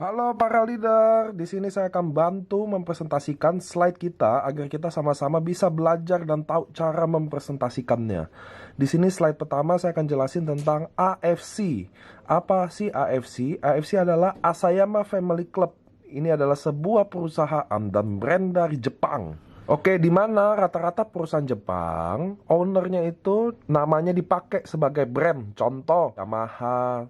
Halo para leader, di sini saya akan bantu mempresentasikan slide kita agar kita sama-sama bisa belajar dan tahu cara mempresentasikannya. Di sini slide pertama saya akan jelasin tentang AFC. Apa sih AFC? AFC adalah Asayama Family Club. Ini adalah sebuah perusahaan dan brand dari Jepang. Oke, di mana rata-rata perusahaan Jepang, ownernya itu namanya dipakai sebagai brand. Contoh, Yamaha,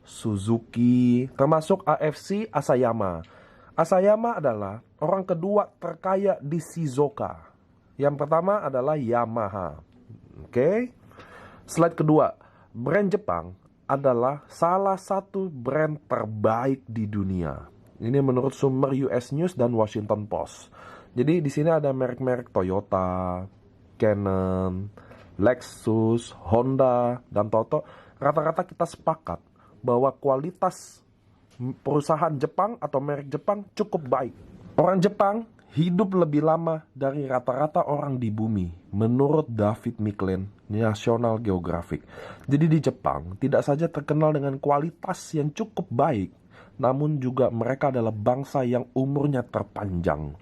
Suzuki, termasuk AFC Asayama. Asayama adalah orang kedua terkaya di Shizuoka. Yang pertama adalah Yamaha. Oke. Slide kedua, brand Jepang adalah salah satu brand terbaik di dunia. Ini menurut sumber US News dan Washington Post. Jadi di sini ada merek-merek Toyota, Canon, Lexus, Honda, dan Toto. Rata-rata kita sepakat bahwa kualitas perusahaan Jepang atau merek Jepang cukup baik. Orang Jepang hidup lebih lama dari rata-rata orang di bumi, menurut David Micklin, National Geographic. Jadi di Jepang tidak saja terkenal dengan kualitas yang cukup baik, namun juga mereka adalah bangsa yang umurnya terpanjang.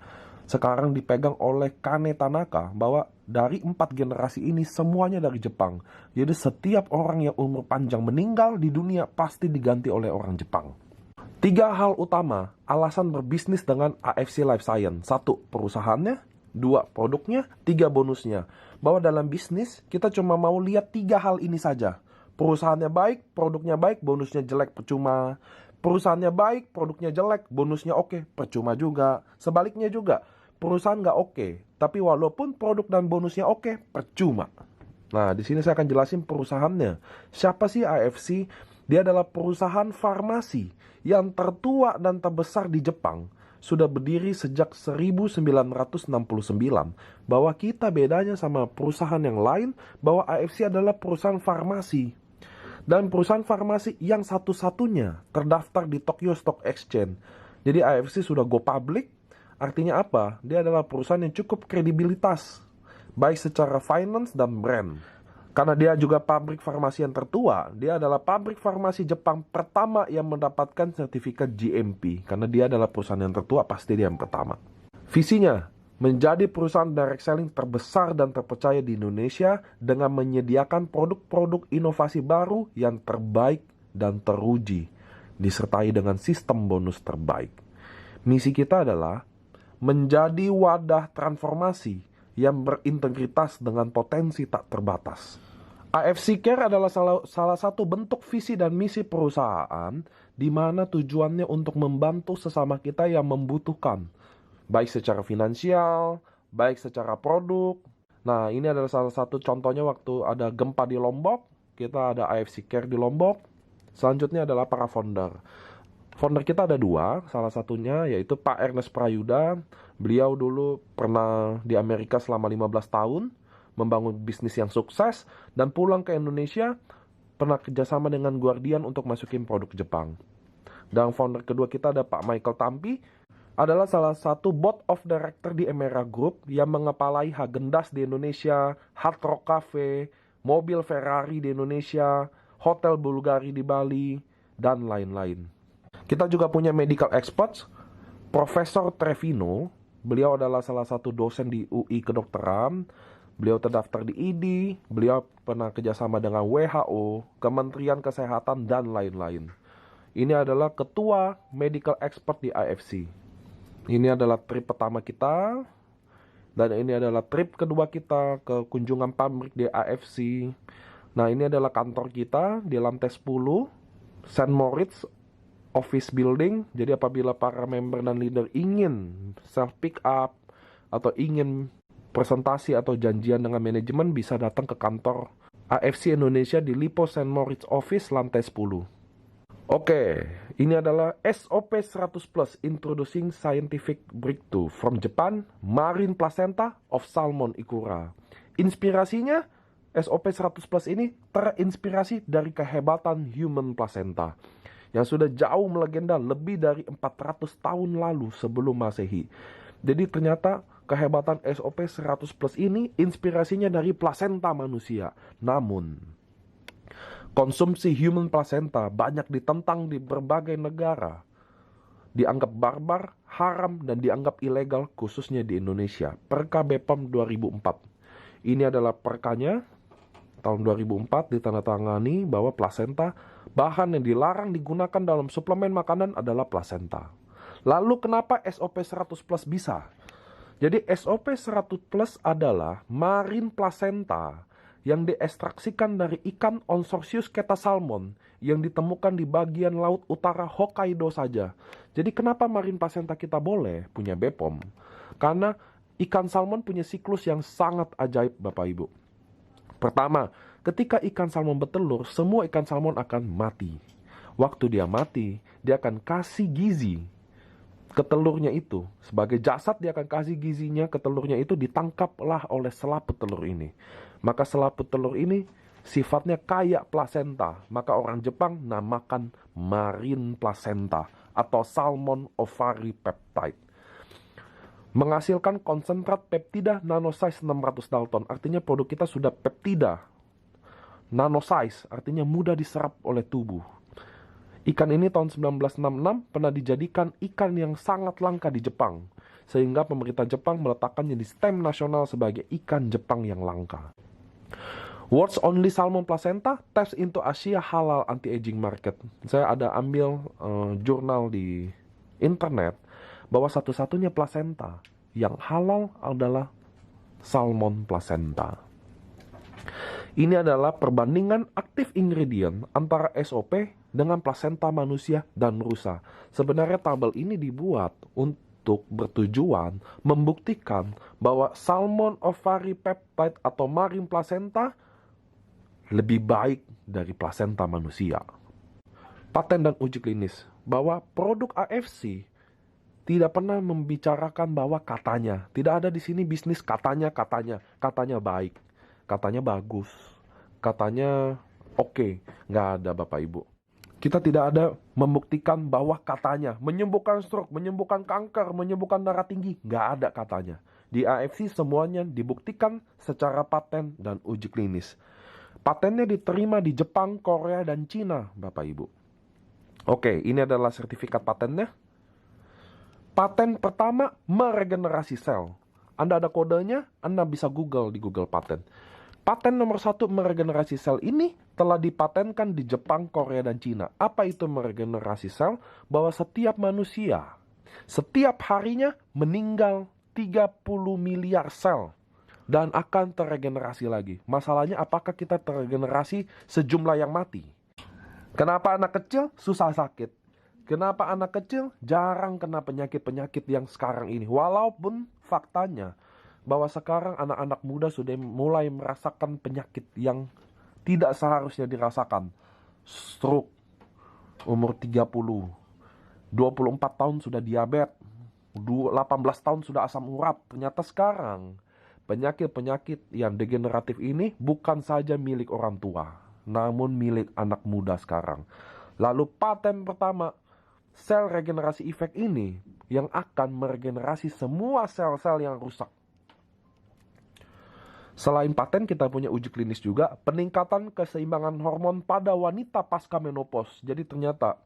Sekarang dipegang oleh Kane Tanaka bahwa dari 4 generasi ini semuanya dari Jepang. Jadi setiap orang yang umur panjang meninggal di dunia pasti diganti oleh orang Jepang. 3 hal utama alasan berbisnis dengan AFC Life Science. 1. Perusahaannya. 2. Produknya. 3. Bonusnya. Bahwa dalam bisnis kita cuma mau lihat 3 hal ini saja. Perusahaannya baik, produknya baik, bonusnya jelek, percuma. Perusahaannya baik, produknya jelek, bonusnya oke, percuma juga. Sebaliknya juga, perusahaan nggak oke, tapi walaupun produk dan bonusnya oke, percuma. Nah, di sini saya akan jelasin perusahaannya. Siapa sih AFC? Dia adalah perusahaan farmasi yang tertua dan terbesar di Jepang. Sudah berdiri sejak 1969. Bahwa kita bedanya sama perusahaan yang lain, bahwa AFC adalah perusahaan farmasi. Dan perusahaan farmasi yang satu-satunya terdaftar di Tokyo Stock Exchange. Jadi AFC sudah go public. Artinya apa? Dia adalah perusahaan yang cukup kredibilitas, baik secara finance dan brand. Karena dia juga pabrik farmasi yang tertua, dia adalah pabrik farmasi Jepang pertama yang mendapatkan sertifikat GMP. Karena dia adalah perusahaan yang tertua, pasti dia yang pertama. Visinya, menjadi perusahaan direct selling terbesar dan terpercaya di Indonesia dengan menyediakan produk-produk inovasi baru yang terbaik dan teruji, disertai dengan sistem bonus terbaik. Misi kita adalah menjadi wadah transformasi yang berintegritas dengan potensi tak terbatas. AFC Care adalah salah satu bentuk visi dan misi perusahaan di mana tujuannya untuk membantu sesama kita yang membutuhkan, baik secara finansial, baik secara produk. Nah, ini adalah salah satu contohnya waktu ada gempa di Lombok, kita ada AFC Care di Lombok. Selanjutnya adalah para founder. Founder kita ada 2, salah satunya yaitu Pak Ernest Prayuda. Beliau dulu pernah di Amerika selama 15 tahun, membangun bisnis yang sukses, dan pulang ke Indonesia, pernah kerjasama dengan Guardian untuk masukin produk Jepang. Dan founder kedua kita ada Pak Michael Tampi, adalah salah satu board of director di Emera Group yang mengepalai Häagen-Dazs di Indonesia, Hard Rock Cafe, mobil Ferrari di Indonesia, hotel Bulgari di Bali, dan lain-lain. Kita juga punya medical experts, Profesor Trevino. Beliau adalah salah satu dosen di UI Kedokteran. Beliau terdaftar di ID. Beliau pernah kerjasama dengan WHO, Kementerian Kesehatan, dan lain-lain. Ini adalah ketua medical expert di AFC. Ini adalah trip pertama kita. Dan ini adalah trip kedua kita ke kunjungan pabrik di AFC. Nah, ini adalah kantor kita di lantai 10, St. Moritz Office Building. Jadi apabila para member dan leader ingin self pick up atau ingin presentasi atau janjian dengan manajemen, bisa datang ke kantor AFC Indonesia di Lipo St. Moritz Office lantai 10. Oke, ini adalah SOP 100 Plus Introducing Scientific Breakthrough from Japan, Marine Placenta of Salmon Ikura. Inspirasinya, SOP 100 Plus ini terinspirasi dari kehebatan human placenta yang sudah jauh melegenda lebih dari 400 tahun lalu sebelum Masehi. Jadi ternyata kehebatan SOP 100 Plus ini inspirasinya dari plasenta manusia. Namun, konsumsi human placenta banyak ditentang di berbagai negara. dianggap barbar, haram, dan dianggap ilegal khususnya di Indonesia. Perka BPOM 2004. Ini adalah perkanya tahun 2004 ditandatangani bahwa plasenta, bahan yang dilarang digunakan dalam suplemen makanan adalah plasenta. Lalu kenapa SOP 100 plus bisa? Jadi SOP 100 plus adalah marine placenta yang diekstraksikan dari ikan Onsorsius ketasalmon yang ditemukan di bagian laut utara Hokkaido saja. Jadi kenapa marine placenta kita boleh punya BPOM? Karena ikan salmon punya siklus yang sangat ajaib Bapak Ibu. Pertama, ketika ikan salmon bertelur, semua ikan salmon akan mati. Waktu dia mati, dia akan kasih gizi ke telurnya itu. Sebagai jasad dia akan kasih gizinya ke telurnya itu, ditangkaplah oleh selaput telur ini. Maka selaput telur ini sifatnya kayak plasenta. Maka orang Jepang namakan marine placenta atau salmon ovary peptide. Menghasilkan konsentrat peptida nanosize 600 Dalton. Artinya produk kita sudah peptida nanosize, artinya mudah diserap oleh tubuh. Ikan ini tahun 1966 pernah dijadikan ikan yang sangat langka di Jepang, sehingga pemerintah Jepang meletakkannya di stem nasional sebagai ikan Jepang yang langka. World's Only Salmon Placenta Taps into Asia Halal Anti-Aging Market. Saya ada ambil jurnal di internet bahwa satu-satunya placenta yang halal adalah salmon placenta. Ini adalah perbandingan aktif ingredient antara SOP dengan plasenta manusia dan rusa. Sebenarnya tabel ini dibuat untuk bertujuan membuktikan bahwa salmon ovary peptide atau marine placenta lebih baik dari plasenta manusia. Paten dan uji klinis bahwa produk AFC tidak pernah membicarakan bahwa katanya. Tidak ada di sini bisnis katanya baik, katanya bagus, katanya oke. Nggak ada Bapak Ibu. Kita tidak ada membuktikan bahwa katanya menyembuhkan stroke, menyembuhkan kanker, menyembuhkan darah tinggi. Nggak ada katanya. Di AFC semuanya dibuktikan secara paten dan uji klinis. Patennya diterima di Jepang, Korea, dan Cina, Bapak Ibu. Oke, ini adalah sertifikat patennya. Paten pertama, meregenerasi sel. Anda ada kodenya, Anda bisa Google di Google Paten. Paten nomor 1 meregenerasi sel ini telah dipatenkan di Jepang, Korea, dan Cina. Apa itu meregenerasi sel? Bahwa setiap manusia, setiap harinya meninggal 30 miliar sel. Dan akan terregenerasi lagi. Masalahnya apakah kita terregenerasi sejumlah yang mati? Kenapa anak kecil susah sakit? Kenapa anak kecil jarang kena penyakit-penyakit yang sekarang ini? Walaupun faktanya bahwa sekarang anak-anak muda sudah mulai merasakan penyakit yang tidak seharusnya dirasakan. Stroke, umur 30, 24 tahun sudah diabetes, 18 tahun sudah asam urat. Ternyata sekarang penyakit-penyakit yang degeneratif ini bukan saja milik orang tua, namun milik anak muda sekarang. Lalu paten pertama, sel regenerasi efek ini yang akan meregenerasi semua sel-sel yang rusak. Selain paten, kita punya uji klinis juga, peningkatan keseimbangan hormon pada wanita pasca menopause. Jadi ternyata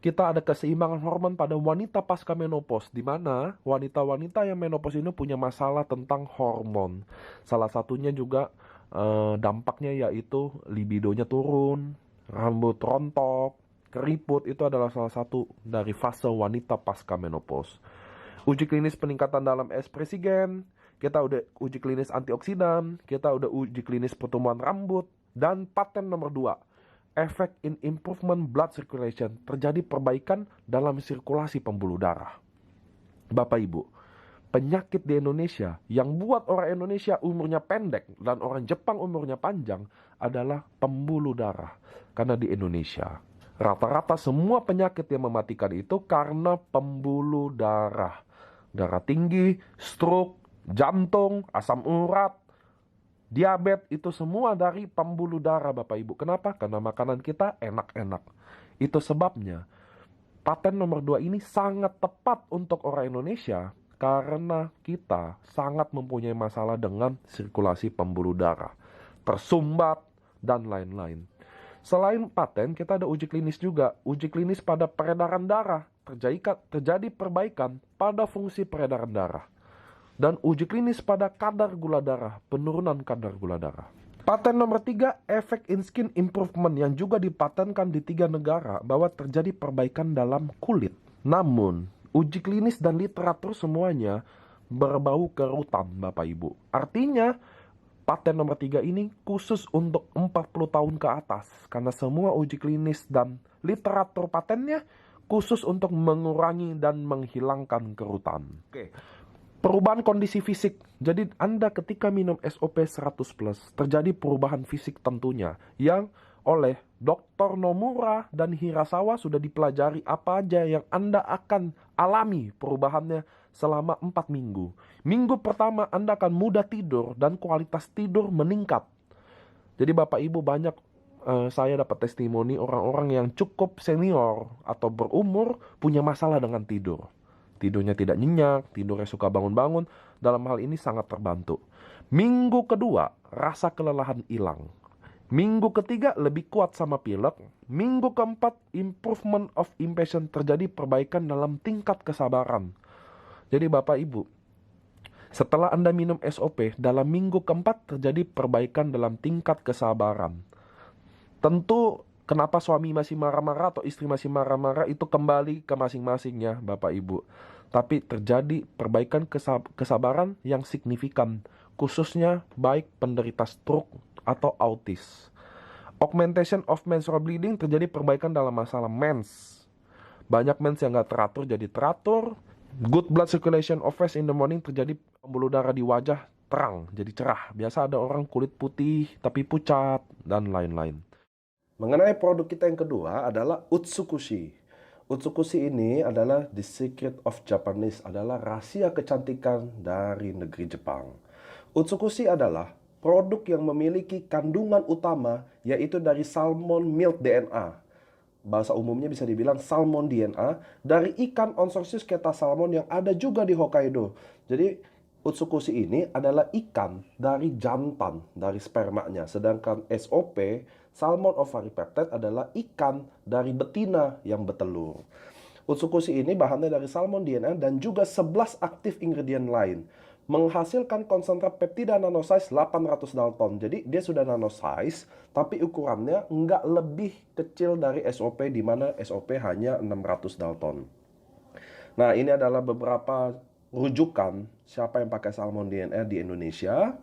kita ada keseimbangan hormon pada wanita pasca menopause, di mana wanita-wanita yang menopause ini punya masalah tentang hormon. Salah satunya juga dampaknya yaitu libidonya turun, rambut rontok, keriput. Itu adalah salah satu dari fase wanita pasca menopause. Uji klinis peningkatan dalam ekspresi gen, kita udah uji klinis antioksidan, kita udah uji klinis pertumbuhan rambut, dan paten nomor 2, effect in improvement blood circulation, terjadi perbaikan dalam sirkulasi pembuluh darah. Bapak Ibu, penyakit di Indonesia yang buat orang Indonesia umurnya pendek dan orang Jepang umurnya panjang adalah pembuluh darah. Karena di Indonesia, rata-rata semua penyakit yang mematikan itu karena pembuluh darah. Darah tinggi, stroke, jantung, asam urat, diabetes, itu semua dari pembuluh darah Bapak Ibu. Kenapa? Karena makanan kita enak-enak. Itu sebabnya paten nomor 2 ini sangat tepat untuk orang Indonesia karena kita sangat mempunyai masalah dengan sirkulasi pembuluh darah, tersumbat, dan lain-lain. Selain paten, kita ada uji klinis juga. Uji klinis pada peredaran darah. Terjadi perbaikan pada fungsi peredaran darah. Dan uji klinis pada kadar gula darah, penurunan kadar gula darah. Paten nomor 3, efek in skin improvement yang juga dipatenkan di 3 negara bahwa terjadi perbaikan dalam kulit. Namun, uji klinis dan literatur semuanya berbau kerutan, Bapak Ibu. Artinya, paten nomor 3 ini khusus untuk 40 tahun ke atas. Karena semua uji klinis dan literatur patennya khusus untuk mengurangi dan menghilangkan kerutan. Oke. Perubahan kondisi fisik. Jadi Anda ketika minum SOP 100+, terjadi perubahan fisik tentunya yang oleh Dr. Nomura dan Hirasawa sudah dipelajari apa aja yang Anda akan alami perubahannya selama 4 minggu. Minggu pertama Anda akan mudah tidur dan kualitas tidur meningkat. Jadi Bapak Ibu banyak saya dapat testimoni orang-orang yang cukup senior atau berumur punya masalah dengan tidur. Tidurnya tidak nyenyak, tidurnya suka bangun-bangun. Dalam hal ini sangat terbantu. Minggu kedua, rasa kelelahan hilang. Minggu ketiga, lebih kuat sama pilek. Minggu keempat, improvement of impatience, terjadi perbaikan dalam tingkat kesabaran. Jadi Bapak Ibu, setelah Anda minum SOP, dalam minggu keempat terjadi perbaikan dalam tingkat kesabaran. Tentu kenapa suami masih marah-marah atau istri masih marah-marah itu kembali ke masing-masingnya Bapak Ibu. Tapi terjadi perbaikan kesabaran yang signifikan. Khususnya baik penderita stroke atau autis. Augmentation of menstrual bleeding, terjadi perbaikan dalam masalah mens. Banyak mens yang gak teratur jadi teratur. Good blood circulation of face in the morning, terjadi pembuluh darah di wajah terang, jadi cerah. Biasa ada orang kulit putih tapi pucat dan lain-lain. Mengenai produk kita yang kedua adalah Utsukushi. Utsukushi ini adalah the secret of Japanese, adalah rahasia kecantikan dari negeri Jepang. Utsukushi adalah produk yang memiliki kandungan utama yaitu dari salmon milk DNA. Bahasa umumnya bisa dibilang salmon DNA dari ikan Onsorsius keta salmon yang ada juga di Hokkaido. Jadi Utsukushi ini adalah ikan dari jantan, dari spermanya. Sedangkan SOP, salmon ovaripeptide, adalah ikan dari betina yang bertelur. Utsukushi ini bahannya dari salmon DNA dan juga 11 aktif ingredient lain. Menghasilkan konsentrat peptida nanosize 800 Dalton. Jadi dia sudah nanosize, tapi ukurannya nggak lebih kecil dari SOP, di mana SOP hanya 600 Dalton. Nah, ini adalah beberapa rujukan siapa yang pakai salmon DNA di Indonesia.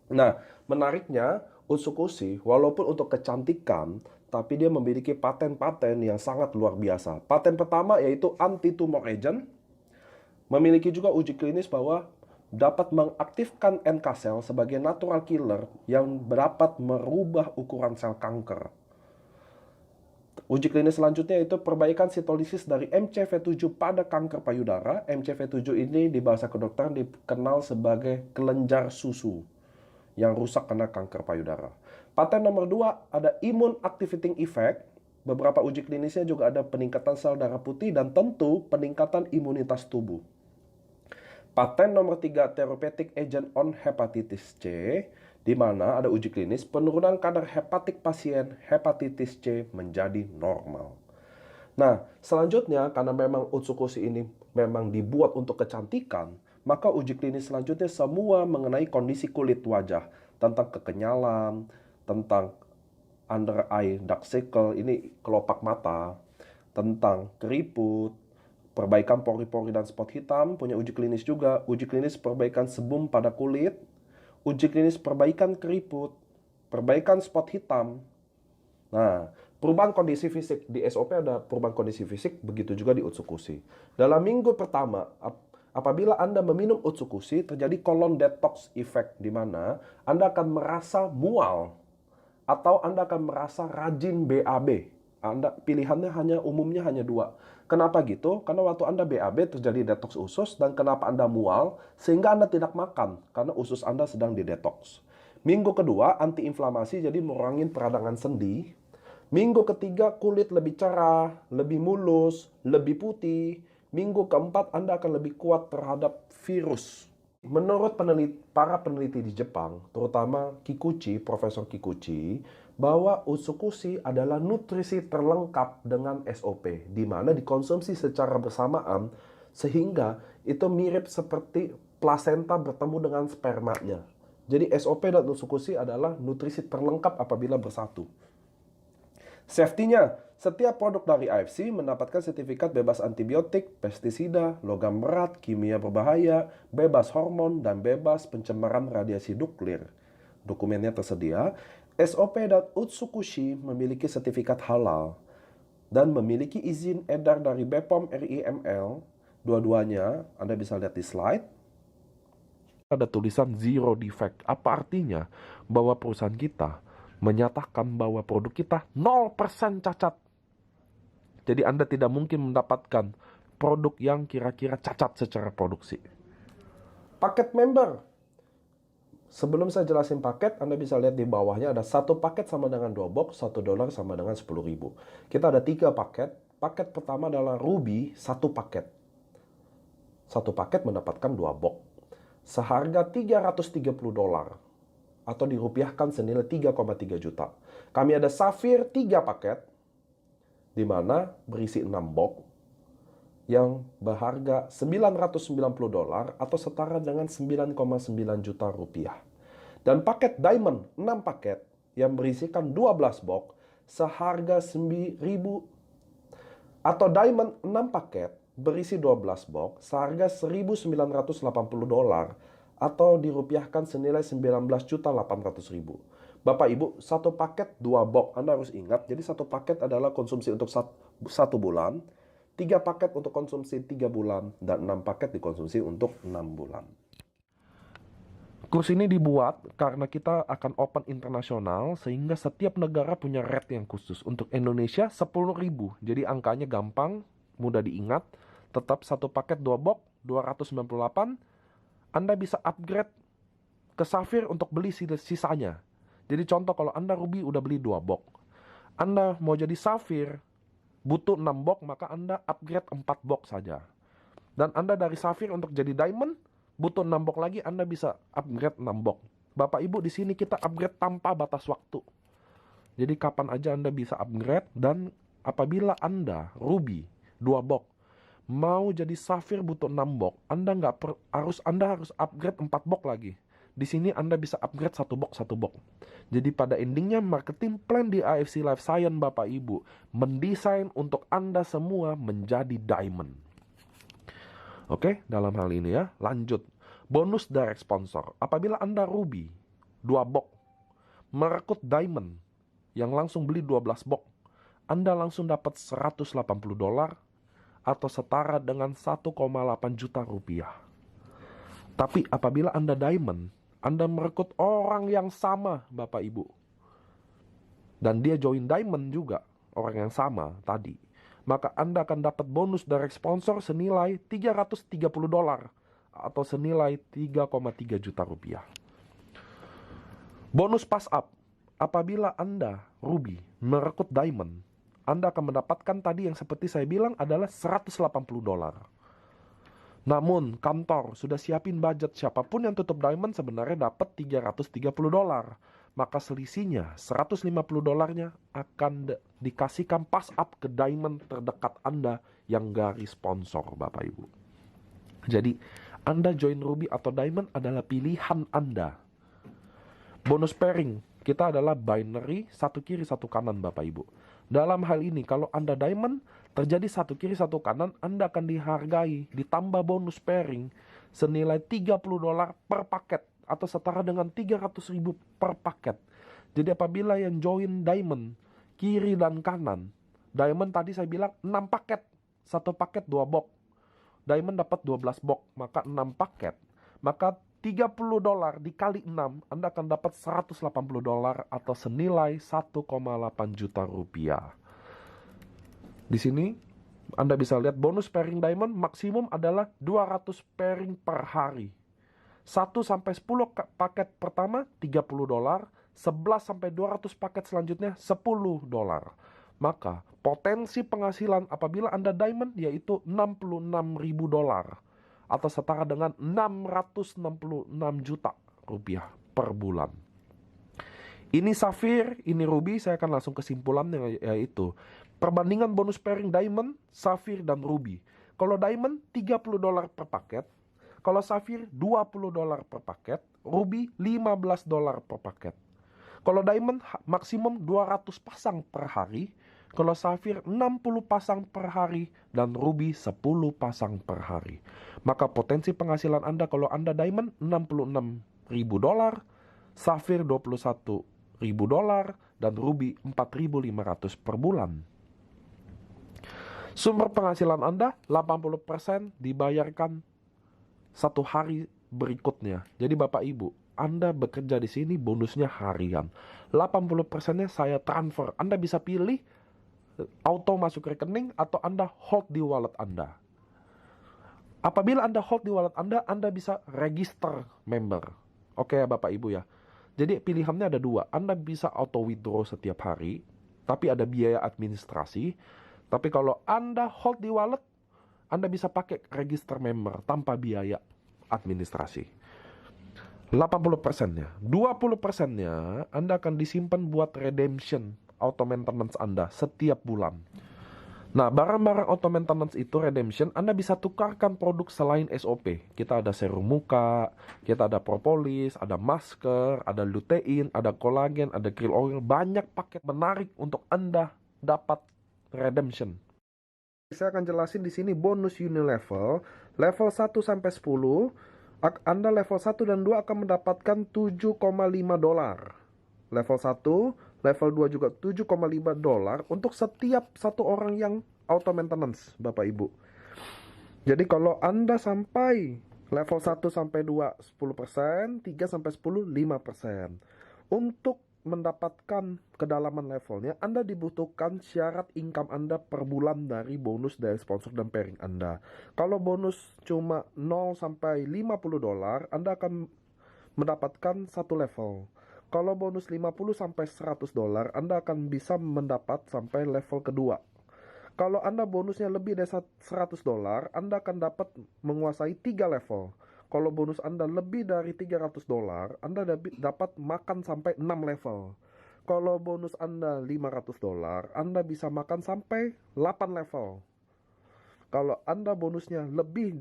Nah, menariknya Utsukushi walaupun untuk kecantikan, tapi dia memiliki paten-paten yang sangat luar biasa. Paten pertama yaitu anti-tumor agent. Memiliki juga uji klinis bahwa dapat mengaktifkan NK cell sebagai natural killer yang dapat merubah ukuran sel kanker. Uji klinis selanjutnya itu perbaikan sitolisis dari MCV7 pada kanker payudara. MCV7 ini di bahasa kedokteran dikenal sebagai kelenjar susu yang rusak karena kanker payudara. Paten nomor 2 ada immune activating effect. Beberapa uji klinisnya juga ada peningkatan sel darah putih dan tentu peningkatan imunitas tubuh. Paten nomor 3 therapeutic agent on hepatitis C, di mana ada uji klinis penurunan kadar hepatik pasien hepatitis C menjadi normal. Nah, selanjutnya karena memang Utsukushi ini memang dibuat untuk kecantikan, maka uji klinis selanjutnya semua mengenai kondisi kulit wajah, tentang kekenyalan, tentang under eye dark circle, ini kelopak mata, tentang keriput, perbaikan pori-pori dan spot hitam, punya uji klinis juga. Uji klinis perbaikan sebum pada kulit, uji klinis perbaikan keriput, perbaikan spot hitam. Nah, perubahan kondisi fisik. Di SOP ada perubahan kondisi fisik, begitu juga di Utsukushi. Dalam minggu pertama, apabila Anda meminum Utsukushi, terjadi colon detox effect, di mana Anda akan merasa mual, atau Anda akan merasa rajin BAB. Pilihannya umumnya hanya 2. Kenapa gitu? Karena waktu Anda BAB terjadi detox usus, dan kenapa Anda mual? Sehingga Anda tidak makan, karena usus Anda sedang didetox. Minggu kedua, antiinflamasi, jadi mengurangi peradangan sendi. Minggu ketiga, kulit lebih cerah, lebih mulus, lebih putih. Minggu keempat, Anda akan lebih kuat terhadap virus. Menurut para peneliti di Jepang, terutama Kikuchi, Profesor Kikuchi, bahwa Utsukushi adalah nutrisi terlengkap dengan SOP, di mana dikonsumsi secara bersamaan sehingga itu mirip seperti plasenta bertemu dengan spermanya. Jadi SOP dan Utsukushi adalah nutrisi terlengkap apabila bersatu. Safety-nya, setiap produk dari AFC mendapatkan sertifikat bebas antibiotik, pestisida, logam berat, kimia berbahaya, bebas hormon, dan bebas pencemaran radiasi nuklir. Dokumennya tersedia. SOP dan Utsukushi memiliki sertifikat halal dan memiliki izin edar dari BPOM RIML. Dua-duanya Anda bisa lihat di slide. Ada tulisan zero defect. Apa artinya? Bahwa perusahaan kita menyatakan bahwa produk kita 0% cacat. Jadi Anda tidak mungkin mendapatkan produk yang kira-kira cacat secara produksi. Paket member. Sebelum saya jelasin paket, Anda bisa lihat di bawahnya ada satu paket sama dengan 2 box, $1 sama dengan 10.000. Kita ada 3 paket. Paket pertama adalah Ruby, 1 paket. 1 paket mendapatkan 2 box. Seharga $330 atau dirupiahkan senilai 3,3 juta. Kami ada Sapphire 3 paket, di mana berisi 6 box yang berharga $990 atau setara dengan 9,9 juta rupiah. Dan paket Diamond 6 paket yang berisikan 12 box seharga 1.000, atau Diamond 6 paket berisi 12 box seharga $1.980 atau dirupiahkan senilai 19.800.000. Bapak Ibu, satu paket 2 box. Anda harus ingat, jadi satu paket adalah konsumsi untuk 1 bulan, 3 paket untuk konsumsi 3 bulan, dan 6 paket dikonsumsi untuk 6 bulan. Kurs ini dibuat karena kita akan open internasional, sehingga setiap negara punya rate yang khusus. Untuk Indonesia 10.000, jadi angkanya gampang, mudah diingat. Tetap satu paket 2 box, 298. Anda bisa upgrade ke Sapphire untuk beli sisanya. Jadi contoh, kalau Anda Ruby udah beli 2 box, Anda mau jadi Sapphire butuh 6 box, maka Anda upgrade 4 box saja. Dan Anda dari Sapphire untuk jadi Diamond butuh 6 box lagi, Anda bisa upgrade 6 box. Bapak Ibu, di sini kita upgrade tanpa batas waktu. Jadi kapan aja Anda bisa upgrade. Dan apabila Anda Ruby 2 box mau jadi Sapphire butuh 6 box, Anda harus upgrade 4 box lagi. Di sini Anda bisa upgrade 1 box. Jadi pada endingnya marketing plan di AFC Life Science, Bapak Ibu, mendesain untuk Anda semua menjadi Diamond. Oke, dalam hal ini ya, lanjut. Bonus direct sponsor. Apabila Anda Ruby 2 box merekrut Diamond yang langsung beli 12 box, Anda langsung dapat $180 atau setara dengan 1,8 juta rupiah. Tapi apabila Anda Diamond, Anda merekrut orang yang sama, Bapak Ibu, dan dia join Diamond juga, orang yang sama tadi, maka Anda akan dapat bonus direct sponsor senilai $330 atau senilai 3,3 juta rupiah. Bonus pass up. Apabila Anda Ruby merekrut Diamond, Anda akan mendapatkan tadi yang seperti saya bilang adalah $180. Namun kantor sudah siapin budget, siapapun yang tutup Diamond sebenarnya dapat $330. Maka selisihnya $150-nya akan dikasihkan pass up ke Diamond terdekat Anda yang garis sponsor, Bapak Ibu. Jadi Anda join Ruby atau Diamond adalah pilihan Anda. Bonus pairing kita adalah binary, satu kiri satu kanan, Bapak Ibu. Dalam hal ini kalau Anda Diamond, terjadi satu kiri satu kanan, Anda akan dihargai ditambah bonus pairing senilai $30 per paket atau setara dengan 300.000 per paket. Jadi apabila yang join Diamond kiri dan kanan, Diamond tadi saya bilang 6 paket, satu paket 2 box, Diamond dapat 12 box, maka 6 paket, maka $30 dikali 6, Anda akan dapat $180 atau senilai 1,8 juta rupiah. Di sini Anda bisa lihat bonus pairing Diamond maksimum adalah 200 pairing per hari. 1-10 paket pertama $30, 11-200 paket selanjutnya $10. Maka potensi penghasilan apabila Anda Diamond yaitu $66.000 atau setara dengan 666 juta rupiah per bulan. Ini Sapphire, ini Ruby, saya akan langsung kesimpulannya, yaitu perbandingan bonus pairing Diamond, Sapphire, dan Ruby. Kalau Diamond $30 per paket, kalau Sapphire $20 per paket, Ruby $15 per paket. Kalau Diamond maksimum 200 pasang per hari, kalau Sapphire 60 pasang per hari, dan Ruby 10 pasang per hari. Maka potensi penghasilan Anda kalau Anda Diamond $66.000, Sapphire $21.000, dan Ruby 4.500 per bulan. Sumber penghasilan Anda 80% dibayarkan satu hari berikutnya. Jadi Bapak Ibu, Anda bekerja di sini bonusnya harian. 80%-nya saya transfer. Anda bisa pilih auto masuk rekening atau Anda hold di wallet Anda. Apabila Anda hold di wallet Anda bisa register member. Oke ya Bapak Ibu ya. Jadi pilihannya ada dua. Anda bisa auto withdraw setiap hari, tapi ada biaya administrasi. Tapi kalau Anda hold di wallet, Anda bisa pakai register member tanpa biaya administrasi. 80%-nya. 20%-nya Anda akan disimpan buat redemption auto maintenance Anda setiap bulan. Nah, barang-barang auto maintenance itu redemption, Anda bisa tukarkan produk selain SOP. Kita ada serum muka, kita ada propolis, ada masker, ada lutein, ada kolagen, ada krill oil. Banyak paket menarik untuk Anda dapat redemption. Saya akan jelasin di sini bonus Unilevel, level 1 sampai 10. Anda level 1 dan 2 akan mendapatkan $7,5. Level 1, level 2 juga $7,5 untuk setiap satu orang yang auto maintenance, Bapak Ibu. Jadi kalau Anda sampai level 1 sampai 2 10%, 3 sampai 10 5%. Untuk mendapatkan kedalaman levelnya, Anda dibutuhkan syarat income Anda per bulan dari bonus dari sponsor dan pairing Anda. Kalau bonus cuma 0 sampai $50, Anda akan mendapatkan satu level. Kalau bonus 50 sampai $100, Anda akan bisa mendapat sampai level kedua. Kalau Anda bonusnya lebih dari $100, Anda akan dapat menguasai 3 level. Kalau bonus Anda lebih dari $300, Anda dapat makan sampai 6 level. Kalau bonus Anda $500, Anda bisa makan sampai 8 level. Kalau Anda bonusnya lebih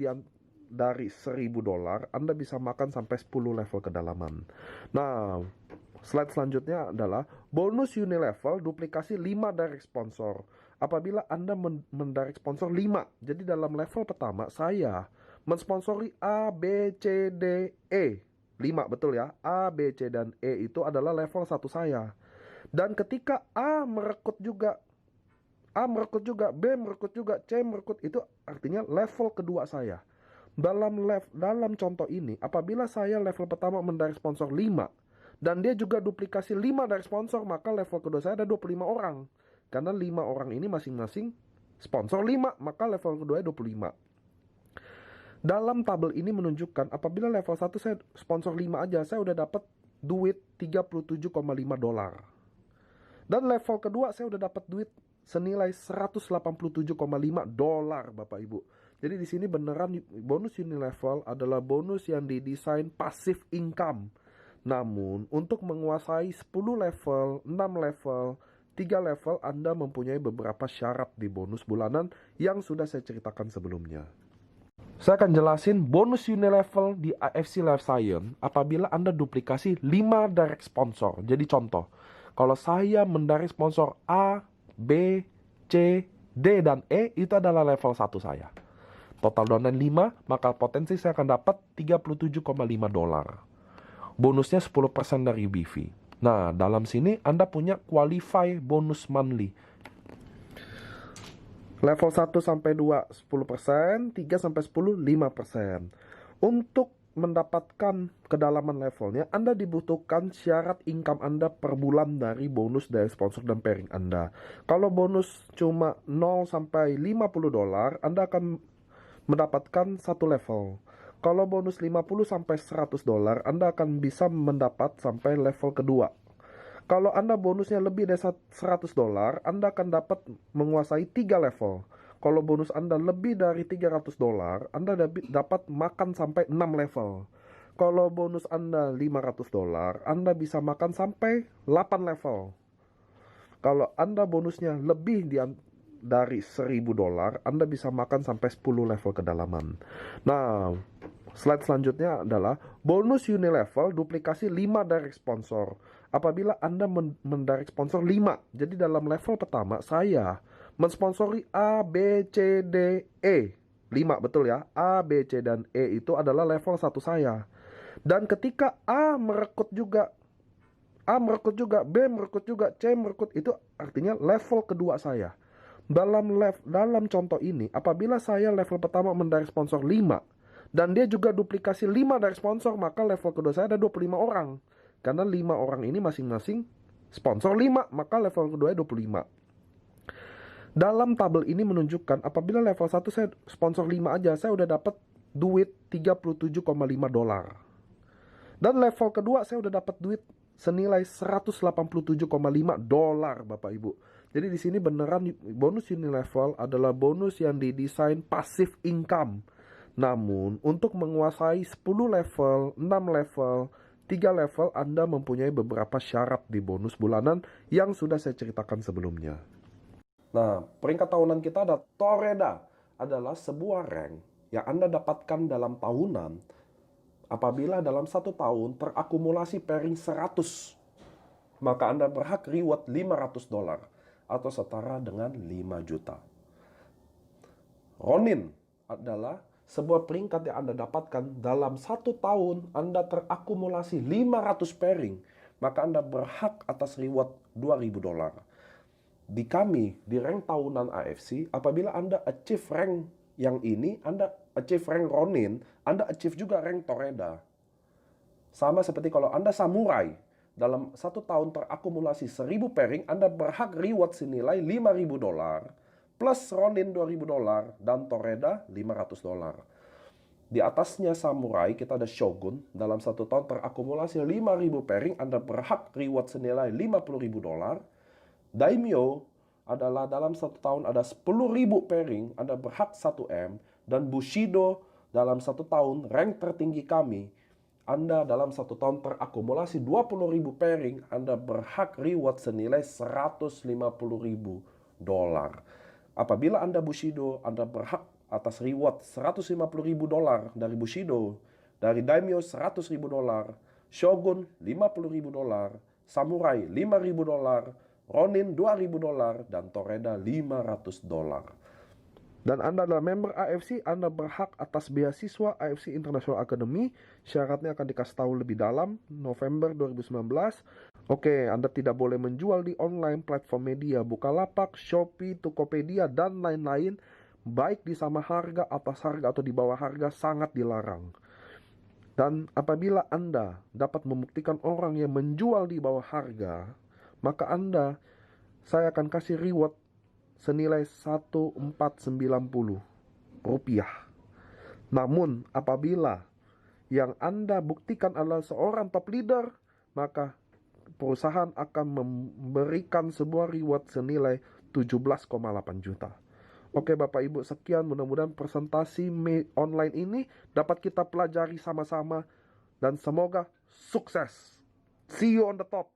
dari $1.000, Anda bisa makan sampai 10 level kedalaman. Nah, slide selanjutnya adalah bonus Unilevel duplikasi 5 direct sponsor. Apabila Anda mendirect sponsor 5, jadi dalam level pertama saya mensponsori A, B, C, D, E. 5 betul ya. A, B, C, dan E itu adalah level 1 saya. Dan ketika A merekrut juga, B merekrut juga, C merekrut, itu artinya level kedua saya. Dalam contoh ini, apabila saya level pertama mendirect sponsor 5, dan dia juga duplikasi 5 dari sponsor, maka level kedua saya ada 25 orang. Karena 5 orang ini masing-masing sponsor 5, maka level kedua 25. Dalam tabel ini menunjukkan apabila level 1 saya sponsor 5 aja, saya udah dapat duit $37,5. Dan level kedua saya udah dapat duit senilai $187,5, Bapak Ibu. Jadi di sini beneran bonus Unilevel adalah bonus yang didesain passive income. Namun, untuk menguasai 10 level, 6 level, 3 level, Anda mempunyai beberapa syarat di bonus bulanan yang sudah saya ceritakan sebelumnya. Saya akan jelasin bonus Unilevel di AFC Life Science apabila Anda duplikasi 5 direct sponsor. Jadi contoh, kalau saya mendirect sponsor A, B, C, D, dan E, itu adalah level 1 saya. Total downline 5, maka potensi saya akan dapat $37,5. Bonusnya 10% dari BV. Nah, dalam sini Anda punya qualify bonus monthly. Level 1 sampai 2 10%, 3 sampai 10 5%. Untuk mendapatkan kedalaman levelnya, Anda dibutuhkan syarat income Anda per bulan dari bonus dari sponsor dan pairing Anda. Kalau bonus cuma 0 sampai $50, Anda akan mendapatkan satu level. Kalau bonus 50 sampai $100, Anda akan bisa mendapat sampai level kedua. Kalau Anda bonusnya lebih dari $100, Anda akan dapat menguasai 3 level. Kalau bonus Anda lebih dari $300, Anda dapat makan sampai 6 level. Kalau bonus Anda $500, Anda bisa makan sampai 8 level. Kalau Anda bonusnya lebih dari $1.000, Anda bisa makan sampai 10 level kedalaman. Nah, slide selanjutnya adalah bonus Unilevel duplikasi 5 direct sponsor. Apabila Anda mendirect sponsor 5, jadi dalam level pertama saya mensponsori A, B, C, D, E. 5 betul ya. A, B, C, dan E itu adalah level 1 saya. Dan ketika A merekrut juga, B merekrut juga, C merekrut, itu artinya level kedua saya. Dalam contoh ini, apabila saya level pertama mendirect sponsor 5 dan dia juga duplikasi 5 dari sponsor, maka level kedua saya ada 25 orang. Karena 5 orang ini masing-masing sponsor 5, maka level kedua 25. Dalam tabel ini menunjukkan apabila level 1 saya sponsor 5 aja, saya udah dapat duit $37,5. Dan level kedua saya udah dapat duit senilai $187,5, Bapak Ibu. Jadi di sini beneran bonus Unilevel adalah bonus yang didesain passive income. Namun untuk menguasai 10 level, 6 level, 3 level, Anda mempunyai beberapa syarat di bonus bulanan yang sudah saya ceritakan sebelumnya. Nah, peringkat tahunan kita ada Toreda, adalah sebuah rank yang Anda dapatkan dalam tahunan. Apabila dalam 1 tahun terakumulasi pairing 100, maka Anda berhak reward $500 atau setara dengan 5 juta. Ronin adalah sebuah peringkat yang Anda dapatkan dalam 1 tahun Anda terakumulasi 500 pairing, maka Anda berhak atas reward $2.000. Di kami, di rank tahunan AFC, apabila Anda achieve rank yang ini, Anda achieve rank Ronin, Anda achieve juga rank Toreda. Sama seperti kalau Anda samurai, dalam 1 tahun terakumulasi 1000 pairing, Anda berhak reward senilai $5.000, plus Ronin $2.000, dan Toreda $500. Di atasnya samurai, kita ada Shogun, dalam 1 tahun terakumulasi 5.000 pairing, Anda berhak reward senilai $50.000. Daimyo adalah dalam 1 tahun ada 10.000 pairing, Anda berhak 1M. Dan Bushido dalam 1 tahun, rank tertinggi kami, Anda dalam 1 tahun terakumulasi 20.000 pairing, Anda berhak reward senilai $150.000. Apabila Anda Bushido, Anda berhak atas reward $150.000 dari Bushido. Dari Daimyo $100.000, Shogun $50.000, Samurai $5.000, Ronin $2.000, dan Toreda $500. Dan Anda adalah member AFC, Anda berhak atas beasiswa AFC International Academy. Syaratnya akan dikasih tahu lebih dalam November 2019. Oke, Anda tidak boleh menjual di online platform media Bukalapak, Shopee, Tokopedia, dan lain-lain, baik di sama harga, atas harga, atau di bawah harga, sangat dilarang. Dan apabila Anda dapat membuktikan orang yang menjual di bawah harga, maka saya akan kasih reward senilai $1,490. Namun apabila yang Anda buktikan adalah seorang top leader, maka perusahaan akan memberikan sebuah reward senilai 17,8 juta. Oke Bapak Ibu, sekian, mudah-mudahan presentasi online ini dapat kita pelajari sama-sama dan semoga sukses. See you on the top.